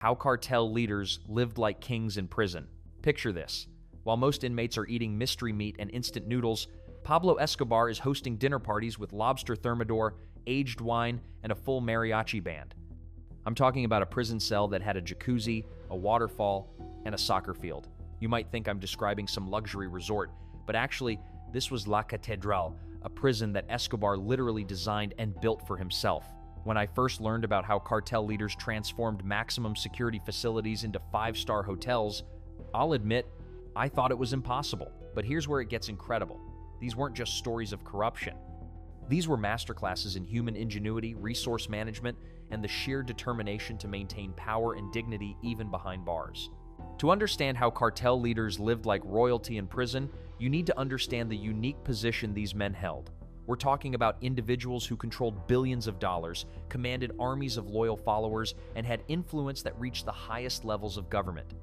How cartel leaders lived like kings in prison. Picture this. While most inmates are eating mystery meat and instant noodles, Pablo Escobar is hosting dinner parties with lobster thermidor, aged wine, and a full mariachi band. I'm talking about a prison cell that had a jacuzzi, a waterfall, and a soccer field. You might think I'm describing some luxury resort, but actually, this was La Catedral, a prison that Escobar literally designed and built for himself. When I first learned about how cartel leaders transformed maximum security facilities into five-star hotels, I'll admit, I thought it was impossible. But here's where it gets incredible. These weren't just stories of corruption. These were masterclasses in human ingenuity, resource management, and the sheer determination to maintain power and dignity even behind bars. To understand how cartel leaders lived like royalty in prison, you need to understand the unique position these men held. We're talking about individuals who controlled billions of dollars, commanded armies of loyal followers, and had influence that reached the highest levels of government.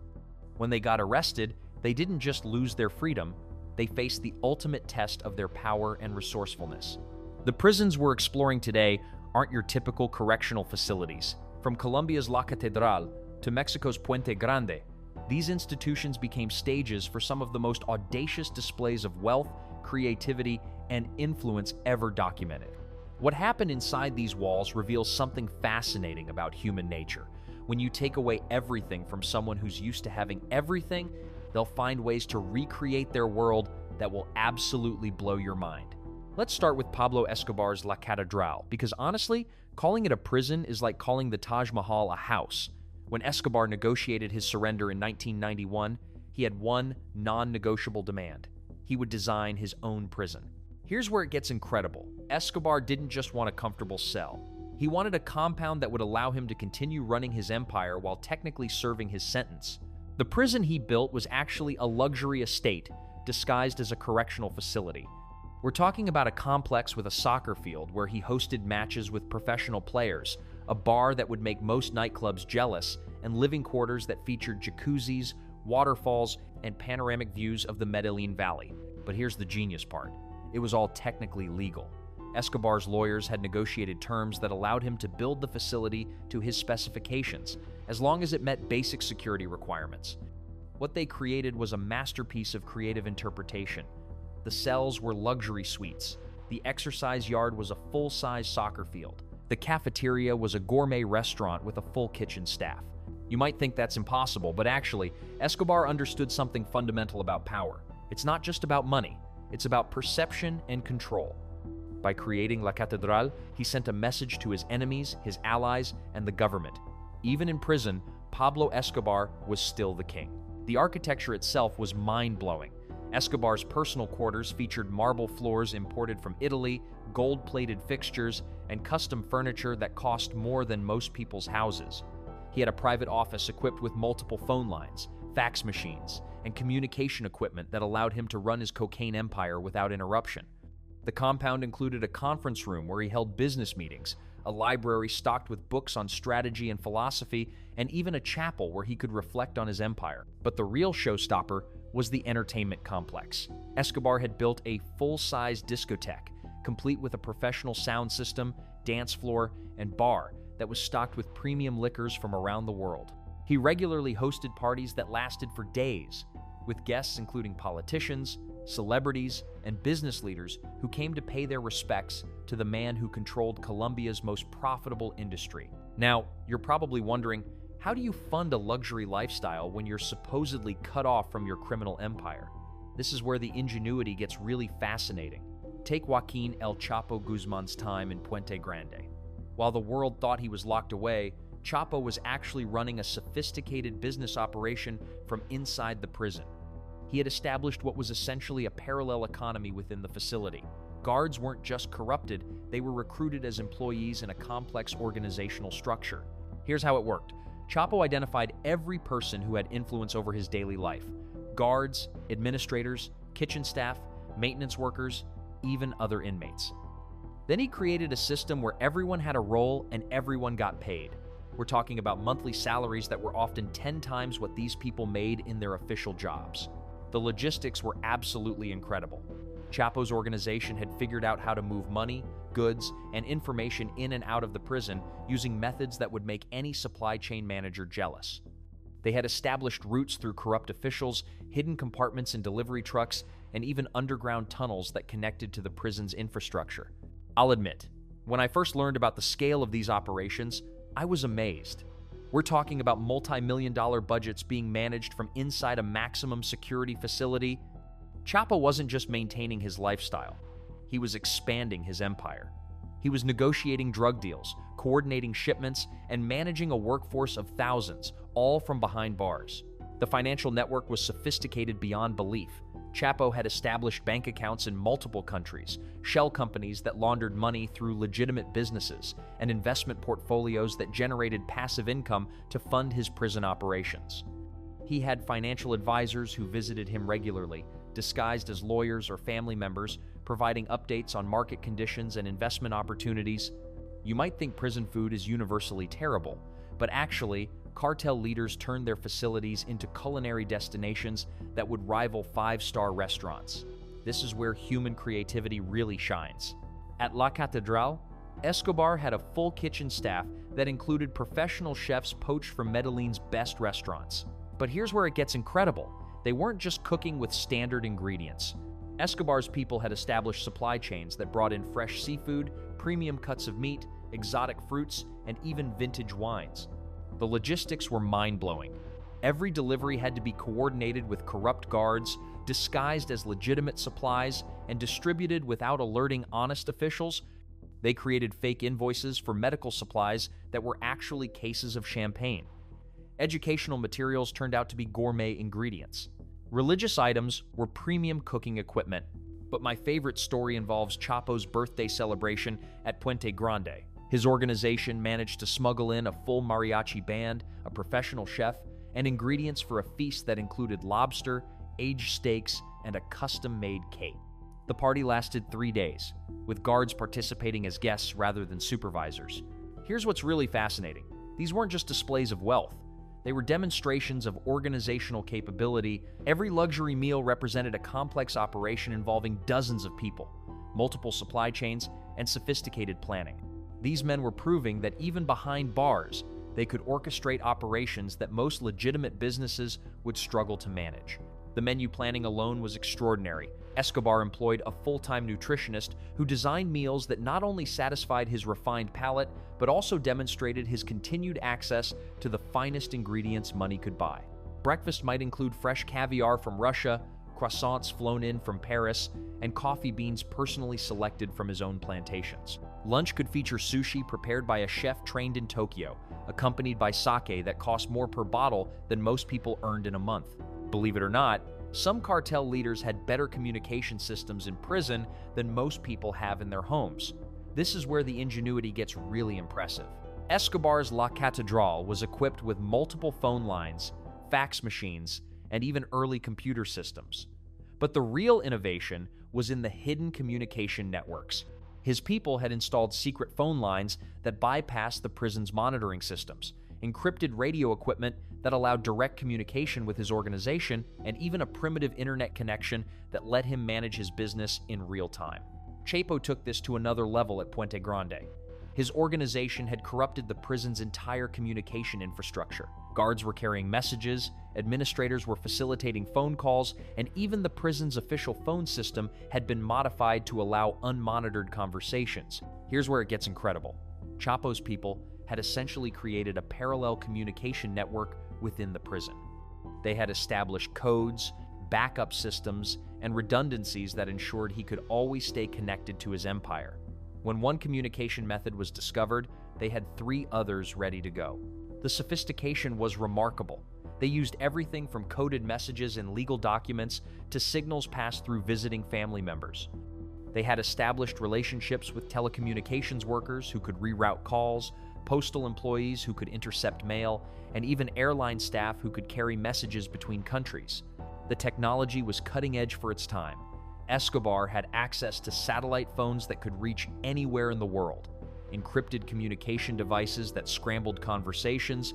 When they got arrested, they didn't just lose their freedom, they faced the ultimate test of their power and resourcefulness. The prisons we're exploring today aren't your typical correctional facilities. From Colombia's La Catedral to Mexico's Puente Grande, these institutions became stages for some of the most audacious displays of wealth, creativity, and influence ever documented. What happened inside these walls reveals something fascinating about human nature. When you take away everything from someone who's used to having everything, they'll find ways to recreate their world that will absolutely blow your mind. Let's start with Pablo Escobar's La Catedral, because honestly, calling it a prison is like calling the Taj Mahal a house. When Escobar negotiated his surrender in 1991, he had one non-negotiable demand. He would design his own prison. Here's where it gets incredible. Escobar didn't just want a comfortable cell. He wanted a compound that would allow him to continue running his empire while technically serving his sentence. The prison he built was actually a luxury estate disguised as a correctional facility. We're talking about a complex with a soccer field where he hosted matches with professional players, a bar that would make most nightclubs jealous, and living quarters that featured jacuzzis, waterfalls, and panoramic views of the Medellin Valley. But here's the genius part. It was all technically legal. Escobar's lawyers had negotiated terms that allowed him to build the facility to his specifications, as long as it met basic security requirements. What they created was a masterpiece of creative interpretation. The cells were luxury suites. The exercise yard was a full-size soccer field. The cafeteria was a gourmet restaurant with a full kitchen staff. You might think that's impossible, but actually, Escobar understood something fundamental about power. It's not just about money. It's about perception and control. By creating La Catedral, he sent a message to his enemies, his allies, and the government. Even in prison, Pablo Escobar was still the king. The architecture itself was mind-blowing. Escobar's personal quarters featured marble floors imported from Italy, gold-plated fixtures, and custom furniture that cost more than most people's houses. He had a private office equipped with multiple phone lines, fax machines, and communication equipment that allowed him to run his cocaine empire without interruption. The compound included a conference room where he held business meetings, a library stocked with books on strategy and philosophy, and even a chapel where he could reflect on his empire. But the real showstopper was the entertainment complex. Escobar had built a full-size discotheque, complete with a professional sound system, dance floor, and bar that was stocked with premium liquors from around the world. He regularly hosted parties that lasted for days, with guests including politicians, celebrities, and business leaders who came to pay their respects to the man who controlled Colombia's most profitable industry. Now, you're probably wondering, how do you fund a luxury lifestyle when you're supposedly cut off from your criminal empire? This is where the ingenuity gets really fascinating. Take Joaquin El Chapo Guzman's time in Puente Grande. While the world thought he was locked away, Chapo was actually running a sophisticated business operation from inside the prison. He had established what was essentially a parallel economy within the facility. Guards weren't just corrupted, they were recruited as employees in a complex organizational structure. Here's how it worked. Chapo identified every person who had influence over his daily life. Guards, administrators, kitchen staff, maintenance workers, even other inmates. Then he created a system where everyone had a role and everyone got paid. We're talking about monthly salaries that were often 10 times what these people made in their official jobs. The logistics were absolutely incredible. Chapo's organization had figured out how to move money, goods, and information in and out of the prison using methods that would make any supply chain manager jealous. They had established routes through corrupt officials, hidden compartments in delivery trucks, and even underground tunnels that connected to the prison's infrastructure. I'll admit, when I first learned about the scale of these operations, I was amazed. We're talking about multi-million-dollar budgets being managed from inside a maximum security facility. Chapo wasn't just maintaining his lifestyle. He was expanding his empire. He was negotiating drug deals, coordinating shipments, and managing a workforce of thousands, all from behind bars. The financial network was sophisticated beyond belief. Chapo had established bank accounts in multiple countries, shell companies that laundered money through legitimate businesses, and investment portfolios that generated passive income to fund his prison operations. He had financial advisors who visited him regularly, disguised as lawyers or family members, providing updates on market conditions and investment opportunities. You might think prison food is universally terrible, but actually, cartel leaders turned their facilities into culinary destinations that would rival five-star restaurants. This is where human creativity really shines. At La Catedral, Escobar had a full kitchen staff that included professional chefs poached from Medellin's best restaurants. But here's where it gets incredible. They weren't just cooking with standard ingredients. Escobar's people had established supply chains that brought in fresh seafood, premium cuts of meat, exotic fruits, and even vintage wines. The logistics were mind-blowing. Every delivery had to be coordinated with corrupt guards, disguised as legitimate supplies, and distributed without alerting honest officials. They created fake invoices for medical supplies that were actually cases of champagne. Educational materials turned out to be gourmet ingredients. Religious items were premium cooking equipment. But my favorite story involves Chapo's birthday celebration at Puente Grande. His organization managed to smuggle in a full mariachi band, a professional chef, and ingredients for a feast that included lobster, aged steaks, and a custom-made cake. The party lasted 3 days, with guards participating as guests rather than supervisors. Here's what's really fascinating. These weren't just displays of wealth. They were demonstrations of organizational capability. Every luxury meal represented a complex operation involving dozens of people, multiple supply chains, and sophisticated planning. These men were proving that even behind bars, they could orchestrate operations that most legitimate businesses would struggle to manage. The menu planning alone was extraordinary. Escobar employed a full-time nutritionist who designed meals that not only satisfied his refined palate, but also demonstrated his continued access to the finest ingredients money could buy. Breakfast might include fresh caviar from Russia, croissants flown in from Paris, and coffee beans personally selected from his own plantations. Lunch could feature sushi prepared by a chef trained in Tokyo, accompanied by sake that cost more per bottle than most people earned in a month. Believe it or not, some cartel leaders had better communication systems in prison than most people have in their homes. This is where the ingenuity gets really impressive. Escobar's La Catedral was equipped with multiple phone lines, fax machines, and even early computer systems. But the real innovation was in the hidden communication networks. His people had installed secret phone lines that bypassed the prison's monitoring systems, encrypted radio equipment that allowed direct communication with his organization, and even a primitive internet connection that let him manage his business in real time. Chapo took this to another level at Puente Grande. His organization had corrupted the prison's entire communication infrastructure. Guards were carrying messages, administrators were facilitating phone calls, and even the prison's official phone system had been modified to allow unmonitored conversations. Here's where it gets incredible. Chapo's people had essentially created a parallel communication network within the prison. They had established codes, backup systems, and redundancies that ensured he could always stay connected to his empire. When one communication method was discovered, they had 3 others ready to go. The sophistication was remarkable. They used everything from coded messages and legal documents to signals passed through visiting family members. They had established relationships with telecommunications workers who could reroute calls, postal employees who could intercept mail, and even airline staff who could carry messages between countries. The technology was cutting edge for its time. Escobar had access to satellite phones that could reach anywhere in the world, encrypted communication devices that scrambled conversations,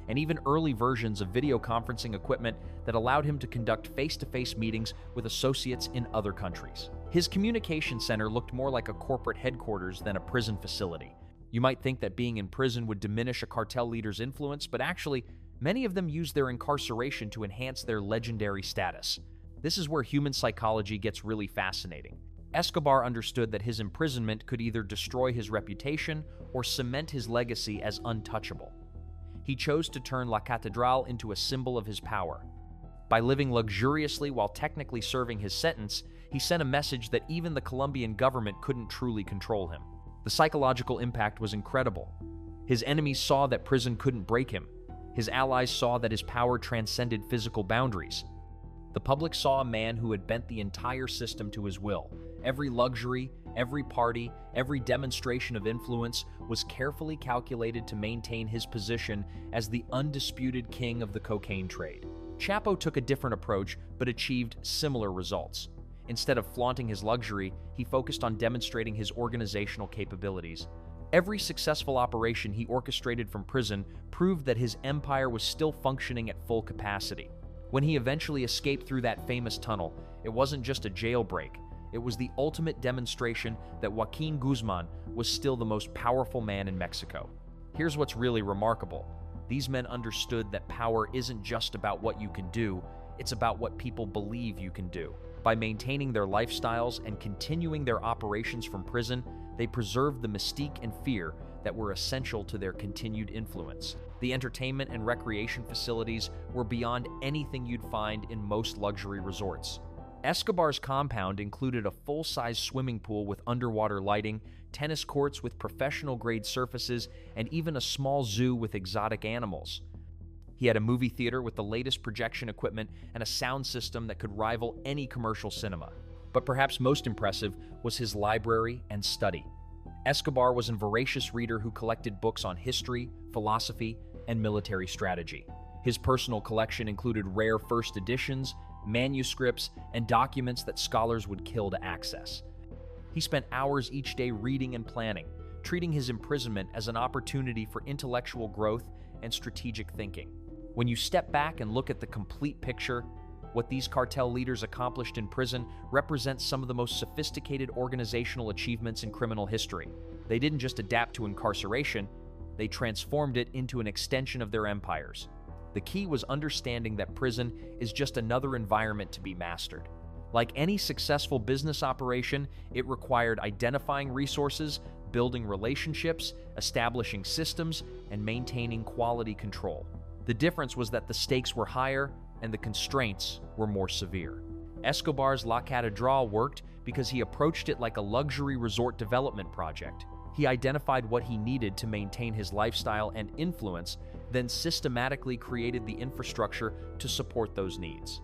and even early versions of video conferencing equipment that allowed him to conduct face-to-face meetings with associates in other countries. His communication center looked more like a corporate headquarters than a prison facility. You might think that being in prison would diminish a cartel leader's influence, but actually, many of them use their incarceration to enhance their legendary status. This is where human psychology gets really fascinating. Escobar understood that his imprisonment could either destroy his reputation or cement his legacy as untouchable. He chose to turn La Catedral into a symbol of his power. By living luxuriously while technically serving his sentence, he sent a message that even the Colombian government couldn't truly control him. The psychological impact was incredible. His enemies saw that prison couldn't break him. His allies saw that his power transcended physical boundaries. The public saw a man who had bent the entire system to his will. Every luxury, every party, every demonstration of influence was carefully calculated to maintain his position as the undisputed king of the cocaine trade. Chapo took a different approach, but achieved similar results. Instead of flaunting his luxury, he focused on demonstrating his organizational capabilities. Every successful operation he orchestrated from prison proved that his empire was still functioning at full capacity. When he eventually escaped through that famous tunnel, it wasn't just a jailbreak. It was the ultimate demonstration that Joaquin Guzman was still the most powerful man in Mexico. Here's what's really remarkable. These men understood that power isn't just about what you can do, it's about what people believe you can do. By maintaining their lifestyles and continuing their operations from prison, they preserved the mystique and fear that were essential to their continued influence. The entertainment and recreation facilities were beyond anything you'd find in most luxury resorts. Escobar's compound included a full-size swimming pool with underwater lighting, tennis courts with professional-grade surfaces, and even a small zoo with exotic animals. He had a movie theater with the latest projection equipment and a sound system that could rival any commercial cinema. But perhaps most impressive was his library and study. Escobar was a voracious reader who collected books on history, philosophy, and military strategy. His personal collection included rare first editions, manuscripts, and documents that scholars would kill to access. He spent hours each day reading and planning, treating his imprisonment as an opportunity for intellectual growth and strategic thinking. When you step back and look at the complete picture, what these cartel leaders accomplished in prison represents some of the most sophisticated organizational achievements in criminal history. They didn't just adapt to incarceration, they transformed it into an extension of their empires. The key was understanding that prison is just another environment to be mastered. Like any successful business operation, it required identifying resources, building relationships, establishing systems, and maintaining quality control. The difference was that the stakes were higher and the constraints were more severe. Escobar's La Catedral worked because he approached it like a luxury resort development project. He identified what he needed to maintain his lifestyle and influence, then systematically created the infrastructure to support those needs.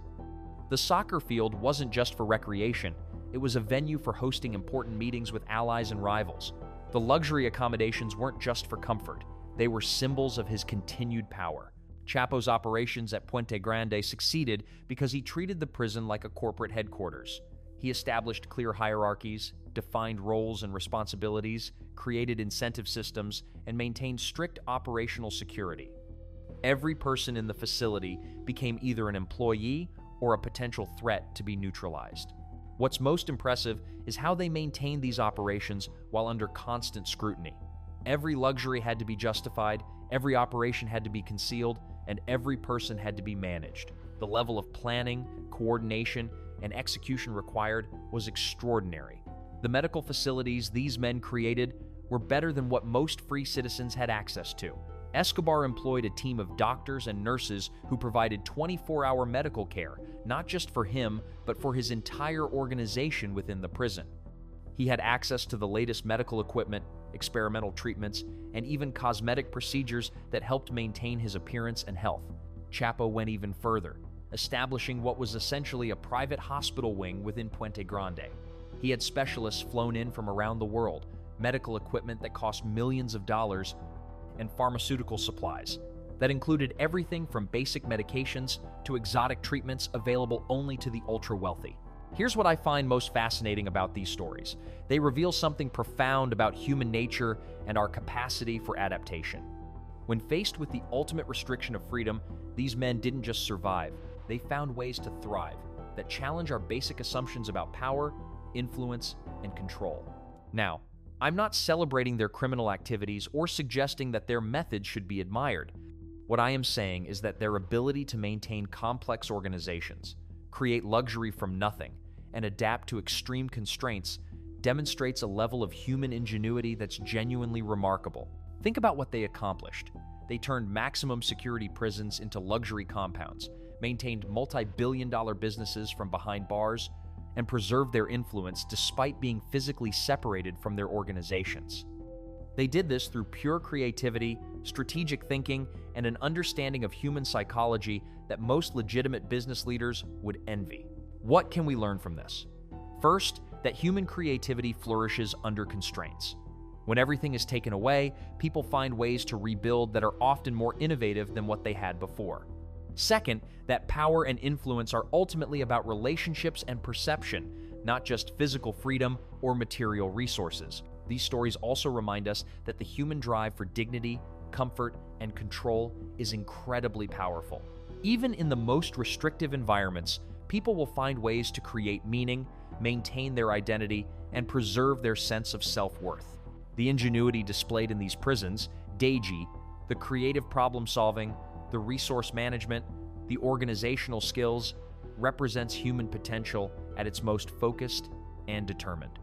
The soccer field wasn't just for recreation, it was a venue for hosting important meetings with allies and rivals. The luxury accommodations weren't just for comfort, they were symbols of his continued power. Chapo's operations at Puente Grande succeeded because he treated the prison like a corporate headquarters. He established clear hierarchies, defined roles and responsibilities, created incentive systems, and maintained strict operational security. Every person in the facility became either an employee or a potential threat to be neutralized. What's most impressive is how they maintained these operations while under constant scrutiny. Every luxury had to be justified, every operation had to be concealed, and every person had to be managed. The level of planning, coordination, and execution required was extraordinary. The medical facilities these men created were better than what most free citizens had access to. Escobar employed a team of doctors and nurses who provided 24-hour medical care, not just for him, but for his entire organization within the prison. He had access to the latest medical equipment, experimental treatments, and even cosmetic procedures that helped maintain his appearance and health. Chapo went even further, establishing what was essentially a private hospital wing within Puente Grande. He had specialists flown in from around the world, medical equipment that cost millions of dollars, and pharmaceutical supplies that included everything from basic medications to exotic treatments available only to the ultra-wealthy. Here's what I find most fascinating about these stories. They reveal something profound about human nature and our capacity for adaptation. When faced with the ultimate restriction of freedom, these men didn't just survive, they found ways to thrive that challenge our basic assumptions about power, influence, and control. Now, I'm not celebrating their criminal activities or suggesting that their methods should be admired. What I am saying is that their ability to maintain complex organizations, create luxury from nothing, and adapt to extreme constraints demonstrates a level of human ingenuity that's genuinely remarkable. Think about what they accomplished. They turned maximum security prisons into luxury compounds, maintained multi-billion-dollar businesses from behind bars, and preserved their influence despite being physically separated from their organizations. They did this through pure creativity, strategic thinking, and an understanding of human psychology that most legitimate business leaders would envy. What can we learn from this? First, that human creativity flourishes under constraints. When everything is taken away, people find ways to rebuild that are often more innovative than what they had before. Second, that power and influence are ultimately about relationships and perception, not just physical freedom or material resources. These stories also remind us that the human drive for dignity, comfort, and control is incredibly powerful. Even in the most restrictive environments, people will find ways to create meaning, maintain their identity, and preserve their sense of self-worth. The ingenuity displayed in these prisons, Deji, the creative problem-solving, the resource management, the organizational skills, represents human potential at its most focused and determined.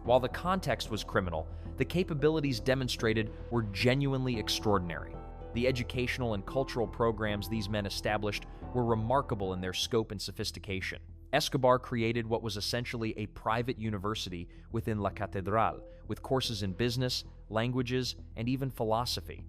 While the context was criminal, the capabilities demonstrated were genuinely extraordinary. The educational and cultural programs these men established were remarkable in their scope and sophistication. Escobar created what was essentially a private university within La Catedral, with courses in business, languages, and even philosophy.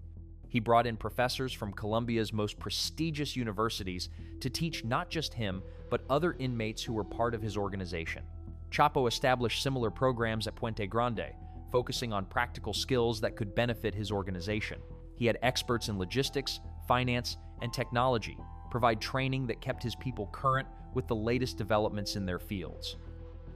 He brought in professors from Colombia's most prestigious universities to teach not just him, but other inmates who were part of his organization. Chapo established similar programs at Puente Grande, focusing on practical skills that could benefit his organization. He had experts in logistics, finance, and technology provide training that kept his people current with the latest developments in their fields.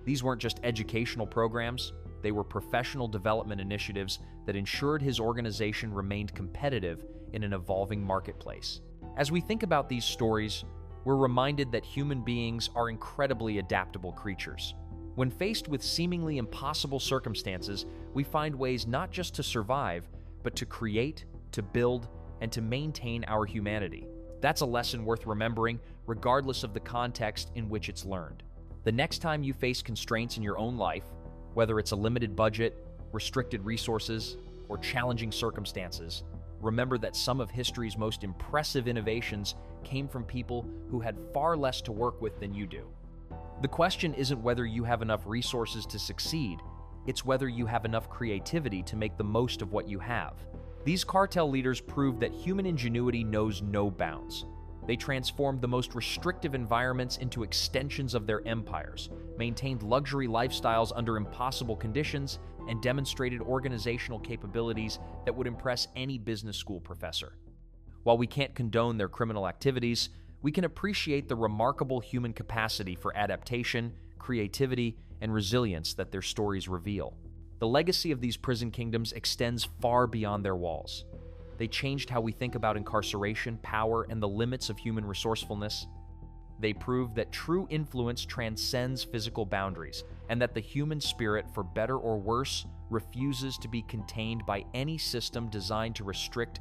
These weren't just educational programs, they were professional development initiatives that ensured his organization remained competitive in an evolving marketplace. As we think about these stories, we're reminded that human beings are incredibly adaptable creatures. When faced with seemingly impossible circumstances, we find ways not just to survive, but to create, to build, and to maintain our humanity. That's a lesson worth remembering, regardless of the context in which it's learned. The next time you face constraints in your own life, whether it's a limited budget, restricted resources, or challenging circumstances, remember that some of history's most impressive innovations came from people who had far less to work with than you do. The question isn't whether you have enough resources to succeed, it's whether you have enough creativity to make the most of what you have. These cartel leaders proved that human ingenuity knows no bounds. They transformed the most restrictive environments into extensions of their empires, maintained luxury lifestyles under impossible conditions, and demonstrated organizational capabilities that would impress any business school professor. While we can't condone their criminal activities, we can appreciate the remarkable human capacity for adaptation, creativity, and resilience that their stories reveal. The legacy of these prison kingdoms extends far beyond their walls. They changed how we think about incarceration, power, and the limits of human resourcefulness. They proved that true influence transcends physical boundaries, and that the human spirit, for better or worse, refuses to be contained by any system designed to restrict